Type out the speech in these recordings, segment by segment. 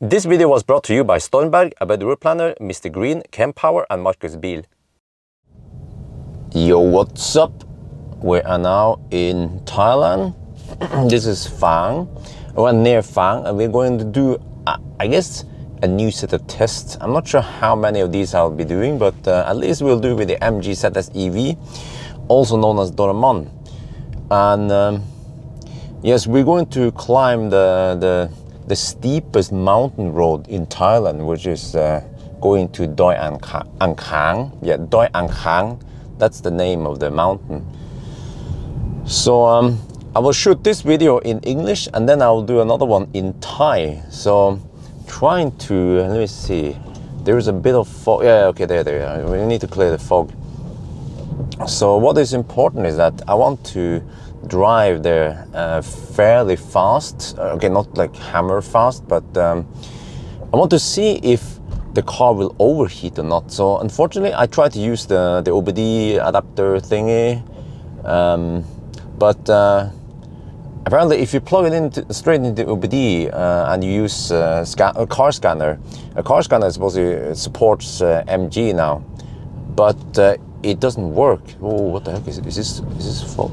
This video was brought to you by Stormberg, a route planner, MisterGreen, Kempower and Marcus Bil. Yo, what's up? We are now in Thailand. This is Phang. We're near Phang and we're going to do, I guess, a new set of tests. I'm not sure how many of these I'll be doing, but at least we'll do with the MG ZS EV, also known as Doraemon. And yes, we're going to climb the steepest mountain road in Thailand, which is going to Doi Ang Khang. Yeah, Doi Ang Khang. That's the name of the mountain. So I will shoot this video in English and then I'll do another one in Thai. So trying to, let me see. There is a bit of fog. Yeah, okay, there. We need to clear the fog. So what is important is that I want to drive there fairly fast. Okay, not like hammer fast, but I want to see if the car will overheat or not. So unfortunately, I tried to use the OBD adapter thingy, but apparently if you plug it straight into OBD and you use a car scanner supposedly supports MG now, but it doesn't work. Oh, what the heck is it? Is this fault?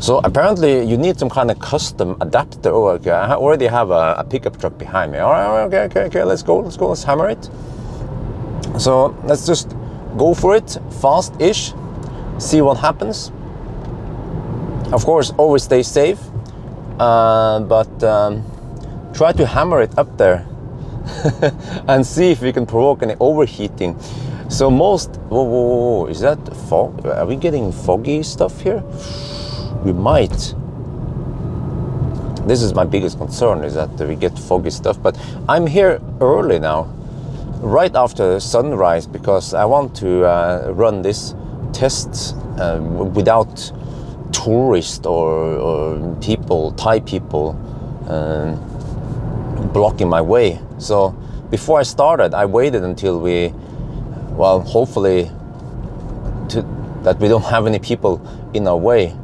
So apparently you need some kind of custom adapter. Oh, okay, I already have a pickup truck behind me. All right, okay, let's go, let's hammer it. So let's just go for it, fast-ish, see what happens. Of course, always stay safe, but try to hammer it up there and see if we can provoke any overheating. So most, whoa, is that fog? Are we getting foggy stuff here? We might. This is my biggest concern, is that we get foggy stuff. But I'm here early now, right after sunrise, because I want to run this test without tourists or people, Thai people, blocking my way. So before I started, I waited until we, well, hopefully that we don't have any people in our way.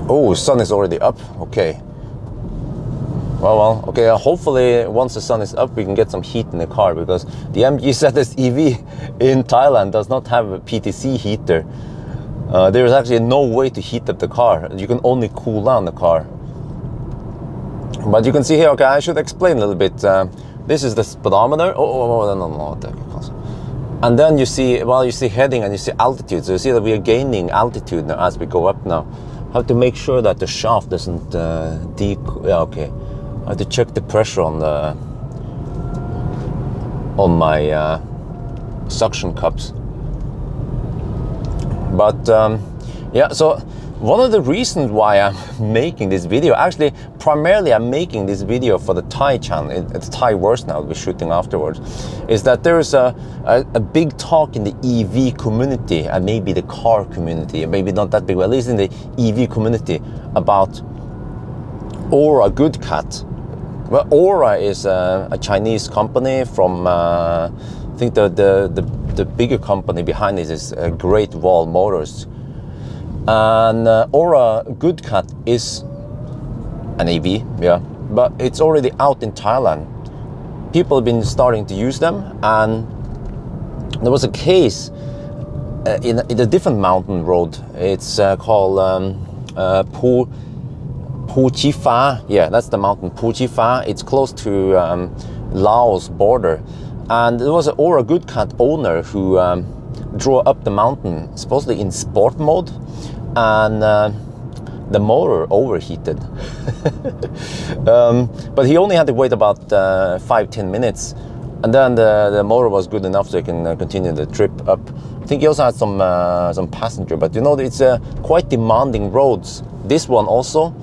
Oh, sun is already up. Okay. Well, okay. Hopefully, once the sun is up, we can get some heat in the car, because the MG ZS EV in Thailand does not have a PTC heater. There is actually no way to heat up the car. You can only cool down the car. But you can see here. Okay, I should explain a little bit. This is the speedometer. No. And then you see, well, you see heading and you see altitude. So you see that we are gaining altitude now as we go up now. I have to make sure that the shaft doesn't yeah, okay. I have to check the pressure on my suction cups. But yeah, so one of the reasons why I'm making this video, actually primarily I'm making this video for the Thai channel, it's Thai verse now, we're shooting afterwards, is that there's a big talk in the EV community, and maybe the car community, maybe not that big, but at least in the EV community, about Aura Good Cat. Well, Aura is a Chinese company from, I think the bigger company behind this is Great Wall Motors. And Aura Good Cat is an EV, yeah, but it's already out in Thailand. People have been starting to use them, and there was a case in a different mountain road. It's called Phu Chi Pha. Yeah, that's the mountain, Phu Chi Pha. It's close to Laos border, and there was an Aura Good Cat owner who drove up the mountain, supposedly in sport mode, and the motor overheated. But he only had to wait about 5-10 minutes, and then the motor was good enough so he can continue the trip up. I think he also had some passenger, but you know, it's quite demanding roads. This one also.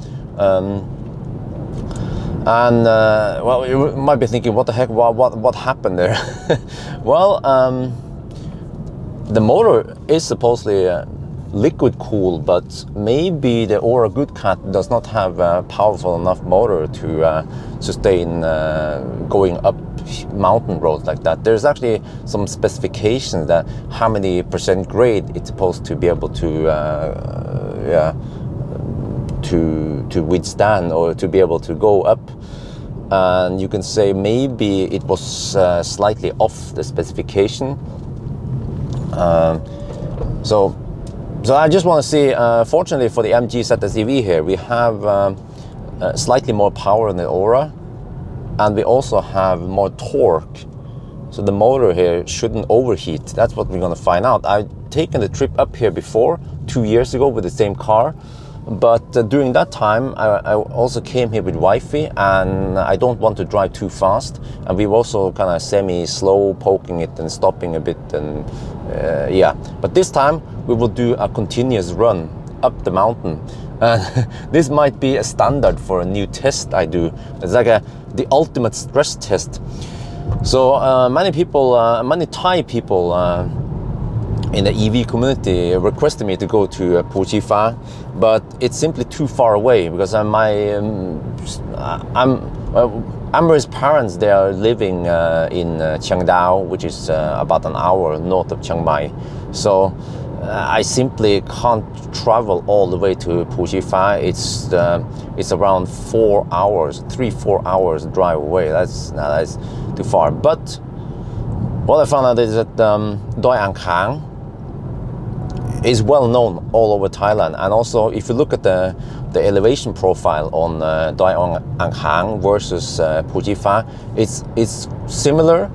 And well, you might be thinking, what the heck, what happened there? Well, the motor is supposedly liquid cooled, but maybe the Aura Good Cat does not have a powerful enough motor to sustain going up mountain roads like that. There's actually some specifications that how many % grade it's supposed to be able to to withstand, or to be able to go up and you can say maybe it was slightly off the specification. So I just want to see, fortunately for the MG ZS EV here, we have slightly more power in the Aura, and we also have more torque. So the motor here shouldn't overheat. That's what we're going to find out. I've taken the trip up here before, 2 years ago with the same car. But during that time, I also came here with wifey, and I don't want to drive too fast. And we've also kind of semi-slow poking it and stopping a bit, and yeah. But this time we will do a continuous run up the mountain. This might be a standard for a new test I do. It's like the ultimate stress test. So many people, many Thai people in the EV community requested me to go to Phu, but it's simply too far away because Amber's parents, they are living in Chiang Dao, which is about an hour north of Chiang Mai. So I simply can't travel all the way to Phu. It's around 4 hours, 3-4 hours drive away. That's too far. But what I found out is that Doi Ang Khang is well known all over Thailand, and also if you look at the elevation profile on Doi Ang Khang versus Phu, it's similar.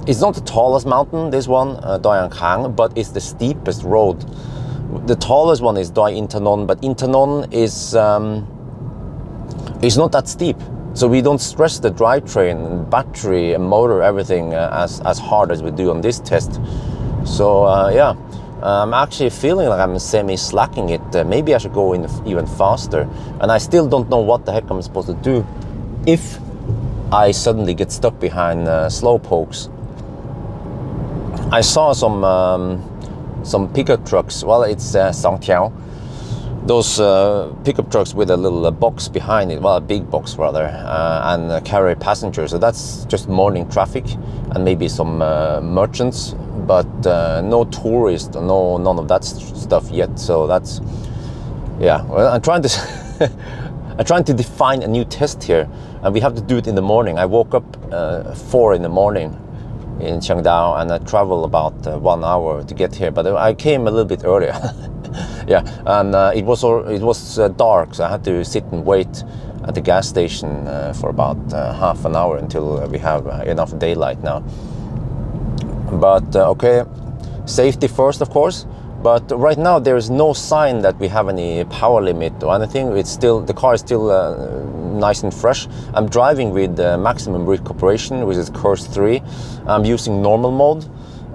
It's not the tallest mountain, this one, Doi Ang Khang, but it's the steepest road. The tallest one is Doi Inthanon, but Inthanon is not that steep. So we don't stress the drivetrain, battery, motor, everything as hard as we do on this test. So yeah, I'm actually feeling like I'm semi-slacking it. Maybe I should go in even faster. And I still don't know what the heck I'm supposed to do if I suddenly get stuck behind slow pokes. I saw some pickup trucks. Well, it's Songtiao. Those pickup trucks with a little box behind it, well, a big box rather, and carry passengers. So that's just morning traffic and maybe some merchants, but no tourists, none of that stuff yet. So that's, yeah. Well, I'm trying to I'm trying to define a new test here, and we have to do it in the morning. I woke up 4 in the morning in Chiang Dao, and I travel about 1 hour to get here, but I came a little bit earlier. Yeah, and it was dark, so I had to sit and wait at the gas station for about half an hour until we have enough daylight now. But okay, safety first, of course. But right now there is no sign that we have any power limit or anything. It's still, the car is still nice and fresh. I'm driving with maximum recuperation, which is Curse 3. I'm using normal mode,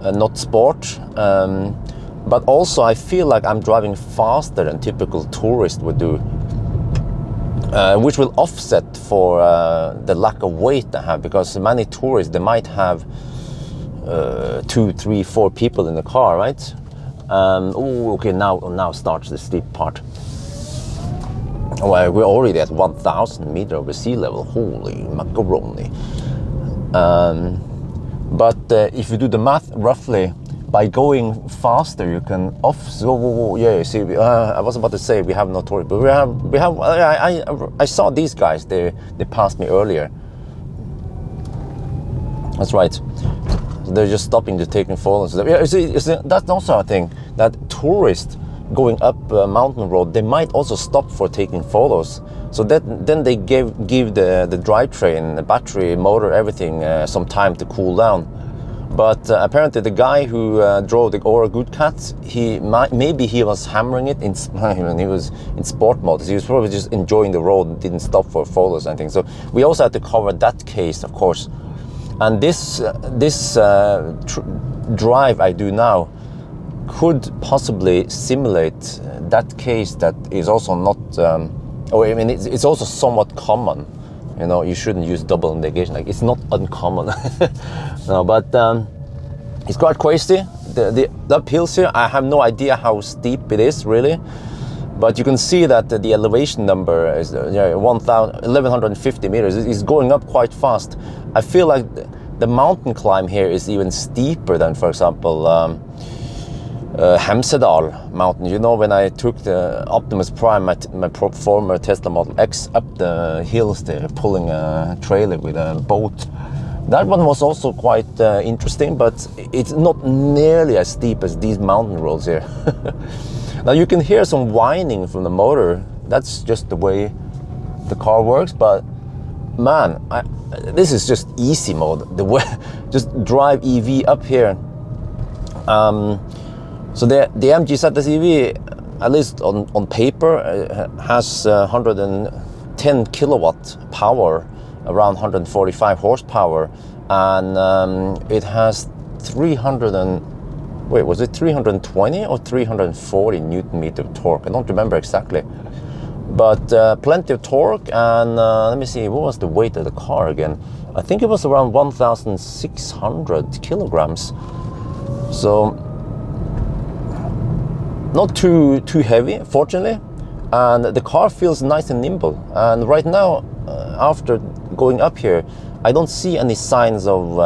not sport. But also I feel like I'm driving faster than typical tourist would do, which will offset for the lack of weight I have, because many tourists, they might have 2, 3, 4 people in the car, right? Oh, okay, now starts the steep part. Well, we're already at 1,000 meters over sea level. Holy macaroni. But if you do the math roughly, by going faster, you can yeah, see, I was about to say we have no tourists, but we have. I saw these guys. They passed me earlier. That's right. They're just stopping to taking photos. Yeah, you see, that's also a thing, that tourists going up a mountain road, they might also stop for taking photos. So then they give the drivetrain, the battery, motor, everything some time to cool down. But apparently the guy who drove the Aura Good Cat, maybe he was hammering it when he was in sport mode. He was probably just enjoying the road and didn't stop for photos or anything. So we also had to cover that case, of course. And this drive I do now could possibly simulate that case that is also not, I mean, it's also somewhat common. You know, you shouldn't use double negation. Like, it's not uncommon. No, but it's quite crazy. The uphills here, I have no idea how steep it is really. But you can see that the elevation number is 1,150 meters. It's going up quite fast. I feel like the mountain climb here is even steeper than, for example, Hemsedal mountain. You know, when I took the Optimus Prime, my former Tesla Model X, up the hills there, pulling a trailer with a boat. That one was also quite interesting, but it's not nearly as steep as these mountain roads here. Now you can hear some whining from the motor. That's just the way the car works, but man, this is just easy mode. The way, just drive EV up here. So the MG ZS EV, at least on paper, has 110 kilowatt power, around 145 horsepower, and it has 320 or 340 Newton meter of torque? I don't remember exactly, but plenty of torque. And let me see, what was the weight of the car again? I think it was around 1,600 kilograms. So not too heavy, fortunately, and the car feels nice and nimble. And right now, after going up here, I don't see any signs of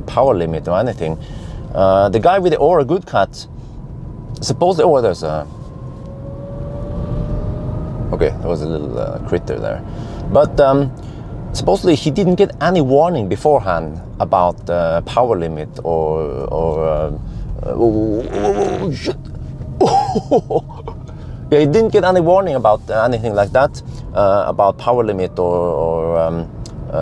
power limit or anything. The guy with the Aura Good Cat, supposedly, oh, there's a, okay, there was a little critter there, but supposedly he didn't get any warning beforehand about power limit or oh shit. Yeah, he didn't get any warning about anything like that, about power limit or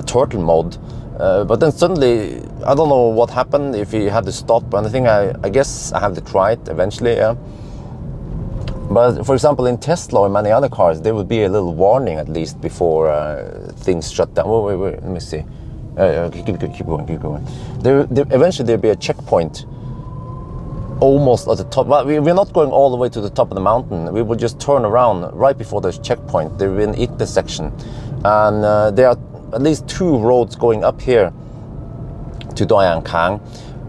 turtle mode. But then suddenly, I don't know what happened, if he had to stop or anything. I guess I have to try it eventually, yeah. But for example, in Tesla or many other cars, there would be a little warning at least before things shut down. Wait, let me see. Keep going. Eventually there'll be a checkpoint almost at the top. Well, we're not going all the way to the top of the mountain. We will just turn around right before the checkpoint. They're in intersection, and there are at least 2 roads going up here to Doi Ang Khang,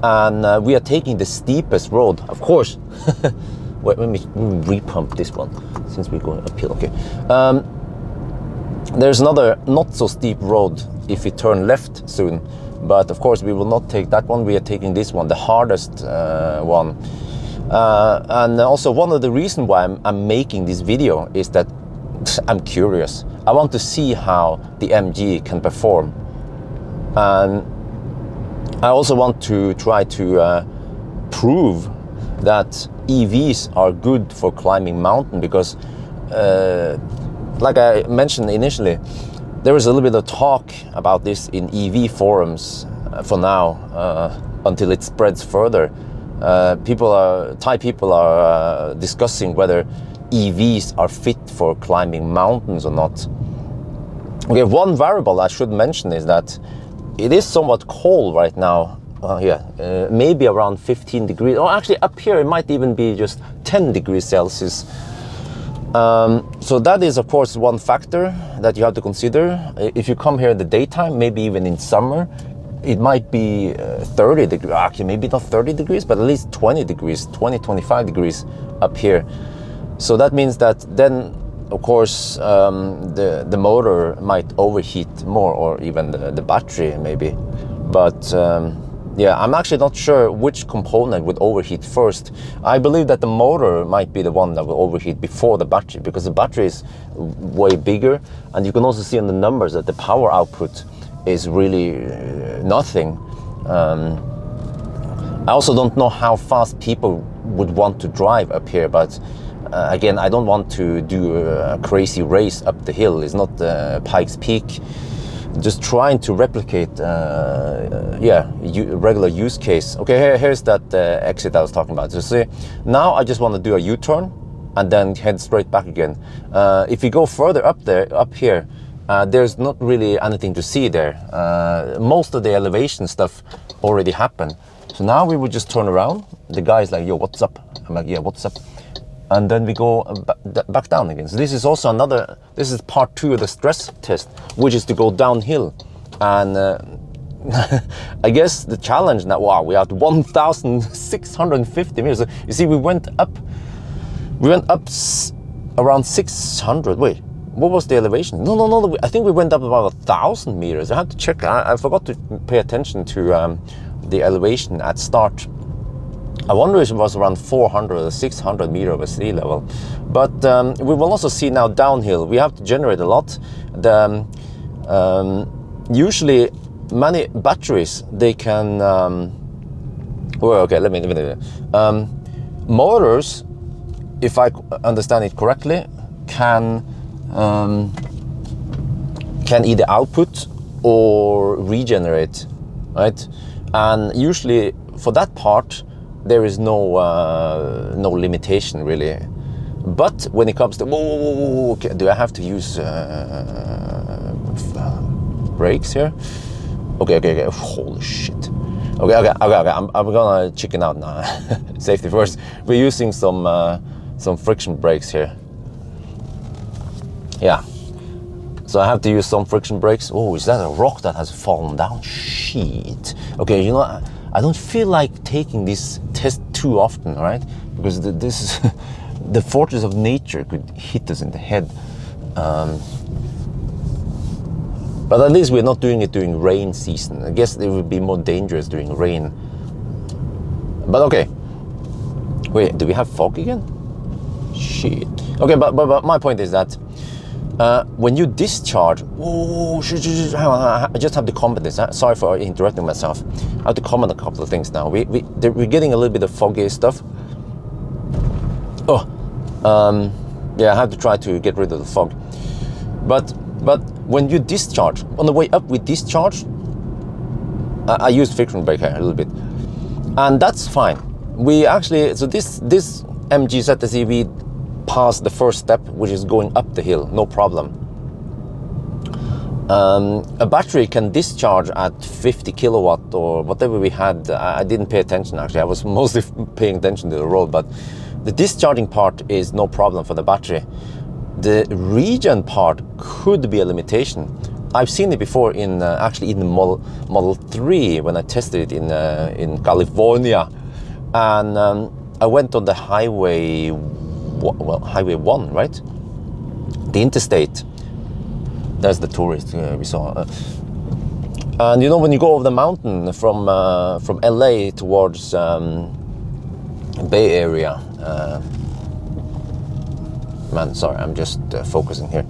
and we are taking the steepest road, of course. Wait, let me repump this one since we're going uphill. Okay, there's another not so steep road if we turn left soon. But of course, we will not take that one. We are taking this one, the hardest one. And also, one of the reasons why I'm making this video is that I'm curious. I want to see how the MG can perform. And I also want to try to prove that EVs are good for climbing mountain, because like I mentioned initially, there is a little bit of talk about this in EV forums for now, until it spreads further. Thai people are discussing whether EVs are fit for climbing mountains or not. Okay, one variable I should mention is that it is somewhat cold right now. Maybe around 15 degrees. Or actually up here it might even be just 10 degrees Celsius. So that is of course one factor that you have to consider. If you come here in the daytime, maybe even in summer, it might be 30 degrees, actually maybe not 30 degrees, but at least 20 degrees, 25 degrees up here. So that means that then of course the motor might overheat more, or even the battery maybe. But yeah, I'm actually not sure which component would overheat first. I believe that the motor might be the one that will overheat before the battery, because the battery is way bigger, and you can also see in the numbers that the power output is really nothing. I also don't know how fast people would want to drive up here, but again, I don't want to do a crazy race up the hill. It's not Pikes Peak. Just trying to replicate regular use case. Okay, here's that exit I was talking about. So see, now I just want to do a U-turn and then head straight back again. If you go further up here, there's not really anything to see there. Most of the elevation stuff already happened. So now we would just turn around. The guy's like, yo, what's up? I'm like, yeah, what's up? And then we go back down again. So this is also this is part 2 of the stress test, which is to go downhill. And I guess the challenge now, wow, we are at 1,650 meters. So you see, we went up around 600, wait, what was the elevation? No, I think we went up about 1,000 meters. I have to check, I forgot to pay attention to the elevation at start. I wonder if it was around 400 or 600 meters over sea level. But we will also see now downhill, we have to generate a lot. Usually many batteries, they can, well, okay, let me motors, if I understand it correctly, can either output or regenerate, right? And usually for that part, there is no limitation really. But when it comes to, okay, do I have to use brakes here? Okay. Holy shit. Okay. I'm gonna chicken out now. Safety first. We're using some friction brakes here. Yeah. So I have to use some friction brakes. Oh, is that a rock that has fallen down? Shit. Okay, you know, I don't feel like taking this test too often, right? Because this is the forces of nature could hit us in the head. But at least we're not doing it during rain season. I guess it would be more dangerous during rain. But okay. Wait, do we have fog again? Shit. Okay, but my point is that when you discharge, hang on, I just have to comment this. Sorry for interrupting myself. I have to comment a couple of things now. We're getting a little bit of foggy stuff. Yeah, I have to try to get rid of the fog. But when you discharge, on the way up we discharge, I used friction brake here a little bit, and that's fine. We actually, so this MG ZS EV passed the first step, which is going up the hill, no problem. A battery can discharge at 50 kilowatt or whatever we had. I didn't pay attention actually, I was mostly paying attention to the road, but the discharging part is no problem for the battery. The regen part could be a limitation. I've seen it before in actually in the Model 3 when I tested it in California, and I went on the highway, Highway 1, right? The interstate. There's the tourist we saw. And you know, when you go over the mountain from LA towards Bay Area, man, sorry, I'm just focusing here.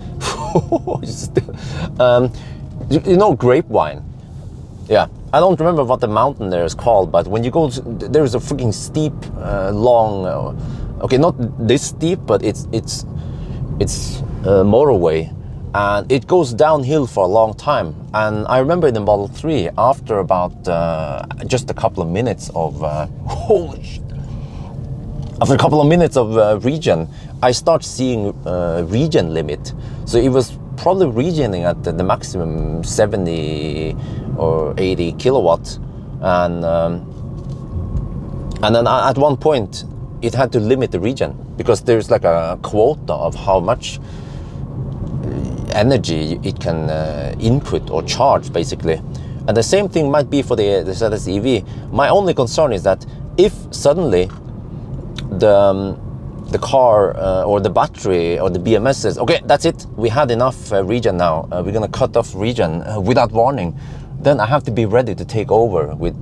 You know, Grapevine. Yeah, I don't remember what the mountain there is called, but when you go, there is a freaking steep, long. Okay, not this steep, but it's a motorway, and it goes downhill for a long time. And I remember in the Model 3, after about just a couple of minutes of holy shit. After a couple of minutes of regen, I start seeing regen limit. So it was probably regening at the maximum 70 or 80 kilowatts, and then at one point it had to limit the regen because there's like a quota of how much energy it can input or charge, basically. And the same thing might be for the ZS EV. My only concern is that if suddenly the car or the battery or the BMS says, okay, that's it, we had enough regen now, we're gonna cut off regen without warning, then I have to be ready to take over with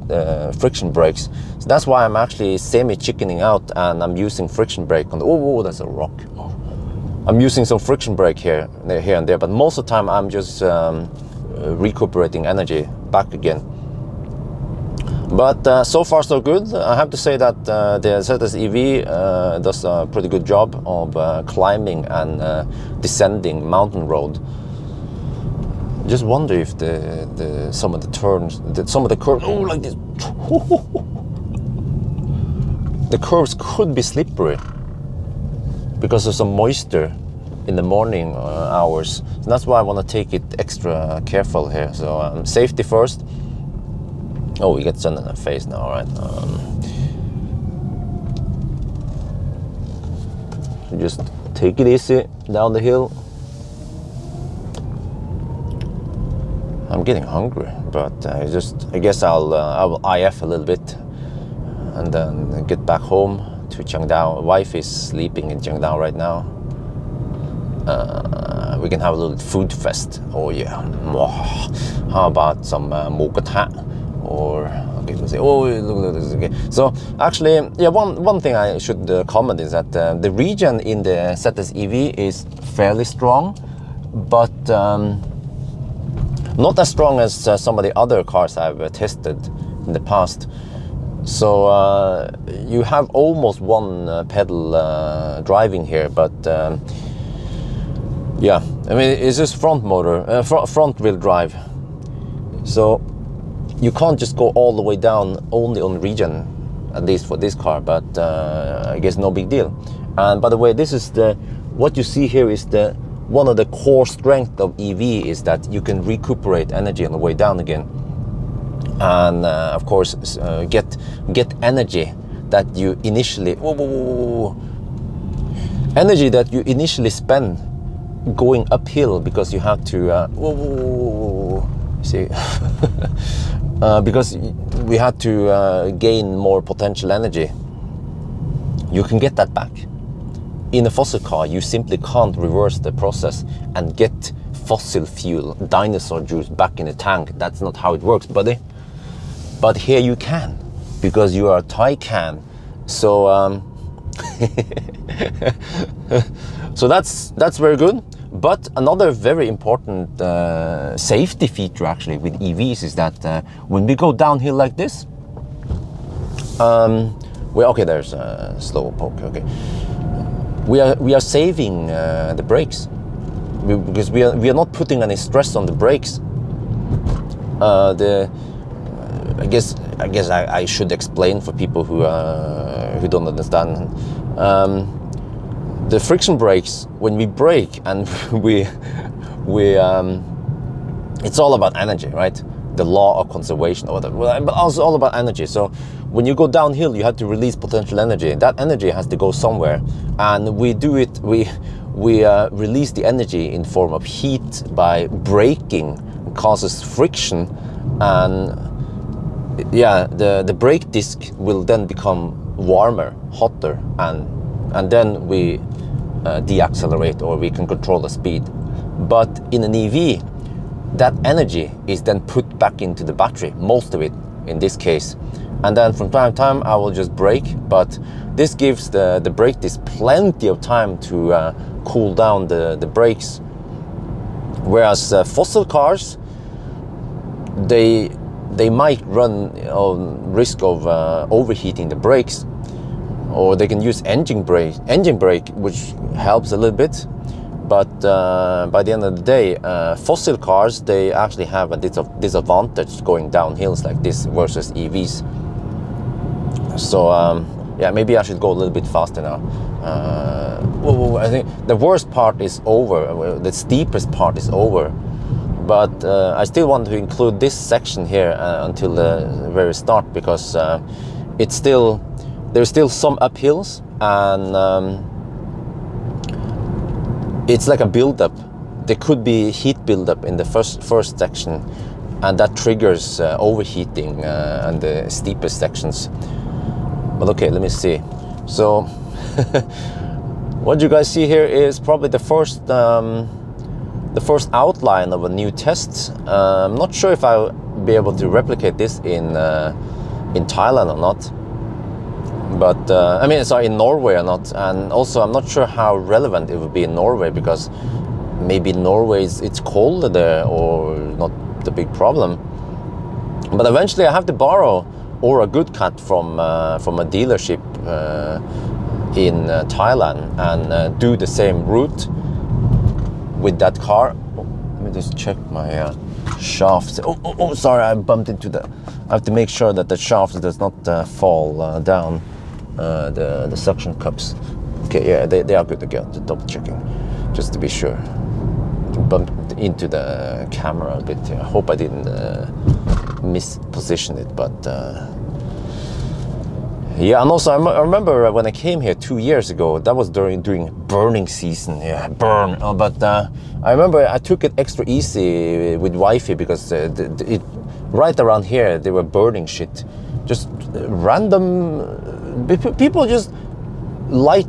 friction brakes. So that's why I'm actually semi-chickening out, and I'm using friction brake on the, oh, that's a rock. I'm using some friction brake here and there, but most of the time I'm just recuperating energy back again. But so far so good. I have to say that the ZS EV does a pretty good job of climbing and descending mountain road. Just wonder if some of the turns, some of the curves, oh, like this, the curves could be slippery because of some moisture in the morning hours. So that's why I want to take it extra careful here. So safety first. Oh, we get sun in the face now, right? Just take it easy down the hill. I'm getting hungry, but I guess I will IF a little bit and then get back home to Chengdu. Wife is sleeping in Chengdu right now. We can have a little food fest. Oh yeah. How about some mookata or Okay, let's see. Oh, look at this. Okay, so actually, yeah, one thing I should comment is that the regen in the ZS EV is fairly strong, but not as strong as some of the other cars I've tested in the past. So you have almost one pedal driving here, but yeah, I mean, it's just front motor, front wheel drive. So you can't just go all the way down only on regen, at least for this car, but I guess no big deal. And by the way, this is what you see here is one of the core strengths of EV is that you can recuperate energy on the way down again. And of course, get energy that you initially, energy that you initially spend going uphill because you have to, see, because we had to gain more potential energy. You can get that back. In a fossil car, you simply can't reverse the process and get fossil fuel, dinosaur juice back in the tank. That's not how it works, buddy. But here you can, because you are a Taycan. So, so that's very good. But another very important safety feature actually with EVs is that when we go downhill like this, well, okay, there's a slow poke. Okay, we are saving the brakes because we are not putting any stress on the brakes. I guess I should explain for people who don't understand. The friction brakes, when we brake and it's all about energy, right? The law of conservation or whatever, but also all about energy. So when you go downhill, you have to release potential energy. That energy has to go somewhere, and we do it. We release the energy in form of heat by braking. It causes friction, and yeah, the brake disc will then become warmer, hotter, and then we deaccelerate, or we can control the speed. But in an EV, that energy is then put back into the battery, most of it in this case. And then from time to time I will just brake, but this gives the brake disc plenty of time to cool down the brakes. Whereas fossil cars, they might run on risk of overheating the brakes, or they can use engine brake, which helps a little bit. But by the end of the day, fossil cars, they actually have a disadvantage going down hills like this versus EVs. So yeah, maybe I should go a little bit faster now. I think the worst part is over, the steepest part is over. But I still want to include this section here until the very start, because there's still some uphills, and it's like a build-up. There could be heat build-up in the first section, and that triggers overheating on the steepest sections. But okay, let me see. So what you guys see here is probably the first outline of a new test. I'm not sure if I'll be able to replicate this in Thailand or not. But I mean, sorry, in Norway or not. And also, I'm not sure how relevant it would be in Norway, because maybe in Norway it's colder there, or not the big problem. But eventually I have to borrow or a good cut from a dealership in Thailand and do the same route with that car. Let me just check my shaft. Oh, sorry, I bumped into I have to make sure that the shaft does not fall down, the suction cups. Okay, yeah, they are good to go. Double checking, just to be sure. Bumped into the camera a bit here. I hope I didn't misposition it, but yeah. And also, I remember when I came here 2 years ago. That was during burning season. Yeah, burn. But I remember I took it extra easy with Wi-Fi, because right around here they were burning shit. Just random people just light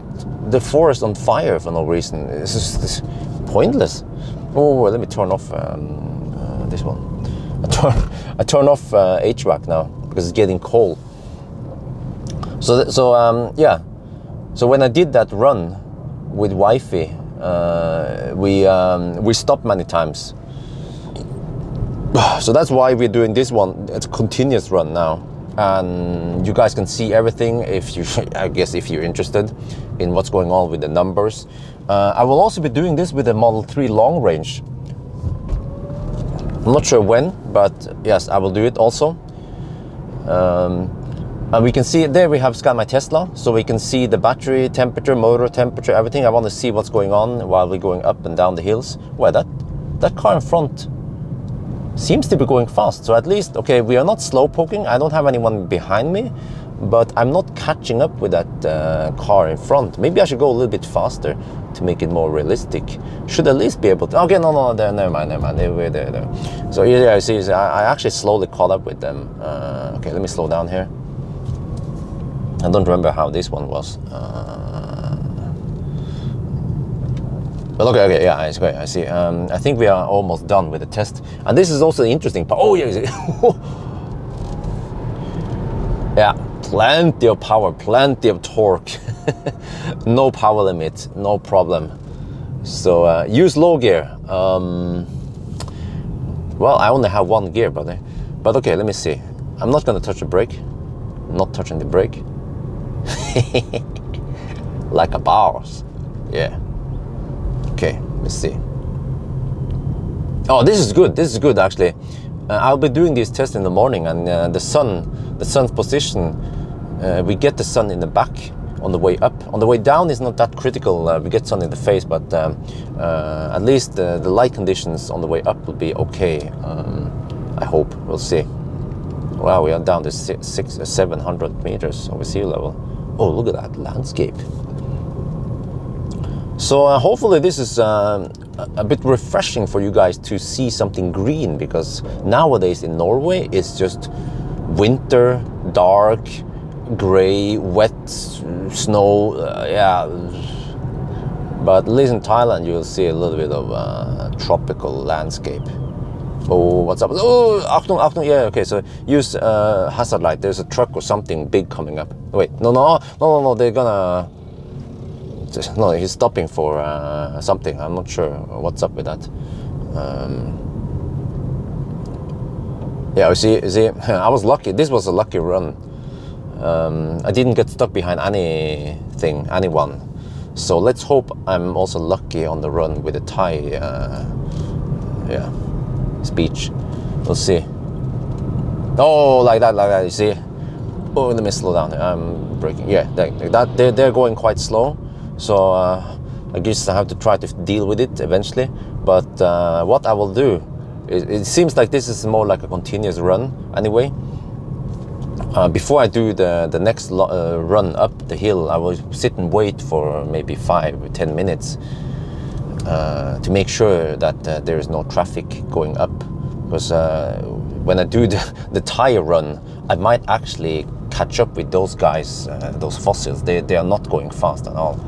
the forest on fire for no reason. It's just pointless. Oh, let me turn off this one. I turn off HVAC now. because it's getting cold. Yeah. So when I did that run with Wi-Fi, we stopped many times. So that's why we're doing this one. It's a continuous run now, and you guys can see everything if you, I guess, if you're interested in what's going on with the numbers. I will also be doing this with the Model 3 long range. I'm not sure when, but yes, I will do it also. And we can see there we have ScanMyTesla, so we can see the battery temperature, motor temperature, everything. I want to see what's going on while we're going up and down the hills. Well, that car in front seems to be going fast. So at least, okay, we are not slow poking. I don't have anyone behind me, but I'm not catching up with that car in front. Maybe I should go a little bit faster to make it more realistic. Should at least be able to. Okay, no, never mind. There. So yeah, I see. I actually slowly caught up with them. Okay, let me slow down here. I don't remember how this one was. But okay, yeah, it's great. I see. I think we are almost done with the test, and this is also the interesting part. Oh yeah, yeah, plenty of power, plenty of torque, no power limit, no problem. So use low gear. Well, I only have one gear, but okay, let me see. I'm not gonna touch the brake. Not touching the brake. Like a boss. Yeah. Okay, let's see. Oh, this is good actually. I'll be doing this test in the morning, and the sun's position, we get the sun in the back on the way up. On the way down is not that critical. We get sun in the face, but at least the light conditions on the way up will be okay. I hope. We'll see. Wow, we are down to 700 meters over sea level. Oh, look at that landscape. So hopefully this is a bit refreshing for you guys to see something green, because nowadays in Norway it's just winter, dark, gray, wet, snow, yeah. But at least in Thailand you'll see a little bit of tropical landscape. Oh, what's up? Oh, Achtung, yeah, okay, so use hazard light. There's a truck or something big coming up. Wait, no, they're gonna... No, he's stopping for something. I'm not sure what's up with that. Yeah, you see, I was lucky. This was a lucky run. I didn't get stuck behind anyone. So let's hope I'm also lucky on the run with the Thai, yeah, speech. We'll see. Oh, like that, you see. Oh, let me slow down. I'm braking. Yeah, they're going quite slow. So I guess I have to try to deal with it eventually. But what I will do, it seems like this is more like a continuous run anyway. Before I do the next run up the hill, I will sit and wait for maybe 5 or 10 minutes to make sure that there is no traffic going up. Because when I do the tire run, I might actually catch up with those guys, those fossils. They are not going fast at all.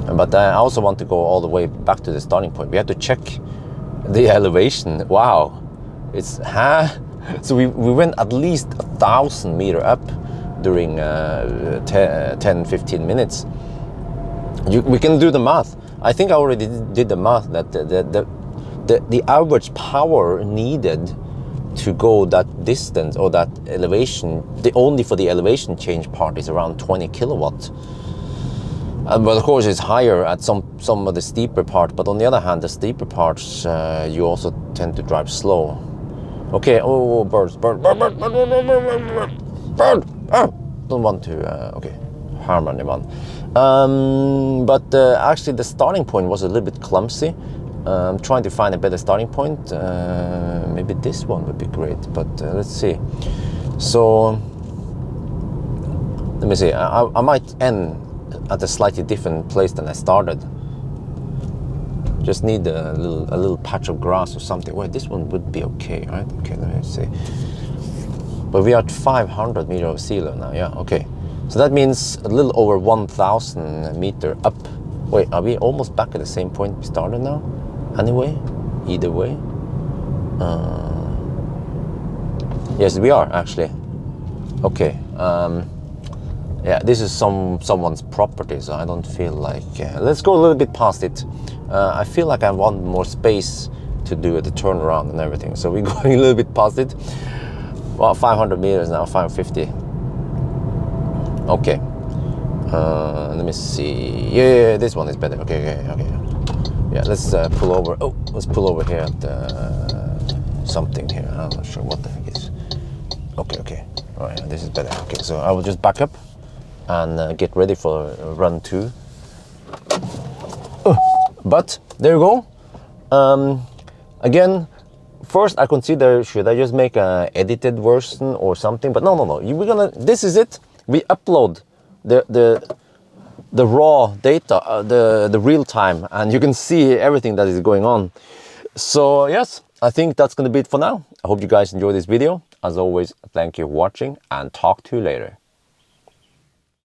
But I also want to go all the way back to the starting point. We have to check the elevation. Wow, it's so we went at least 1,000 meters up during 10-15 minutes. We can do the math. I think I already did the math that the average power needed to go that distance or that elevation, only for the elevation change part, is around 20 kilowatts. But of course it's higher at some of the steeper part, but on the other hand, the steeper parts, you also tend to drive slow. Okay, oh, birds. Oh, don't want to, okay, harm anyone. But actually the starting point was a little bit clumsy. I'm trying to find a better starting point. Maybe this one would be great, but let's see. So, let me see, I might end at a slightly different place than I started. Just need a little patch of grass or something. Wait, this one would be okay, right? Okay, let me see. But we are at 500 meters of sea level now, yeah, okay. So that means a little over 1,000 meters up. Wait, are we almost back at the same point we started now? Anyway, either way. Yes, we are actually. Okay, yeah, this is someone's property, so I don't feel like... let's go a little bit past it. I feel like I want more space to do the turnaround and everything, so we're going a little bit past it. Well, 500 meters now, 550. Okay, let me see. Yeah, this one is better. Okay. Yeah, let's pull over. Oh, let's pull over here at something here. I'm not sure what the heck it is. Okay. All right, this is better. Okay, so I will just back up and get ready for run 2. But there you go. Again, first I consider, should I just make an edited version or something? But no. We're gonna. This is it. We upload the raw data, the real time, and you can see everything that is going on. So yes, I think that's gonna be it for now. I hope you guys enjoyed this video. As always, thank you for watching, and talk to you later.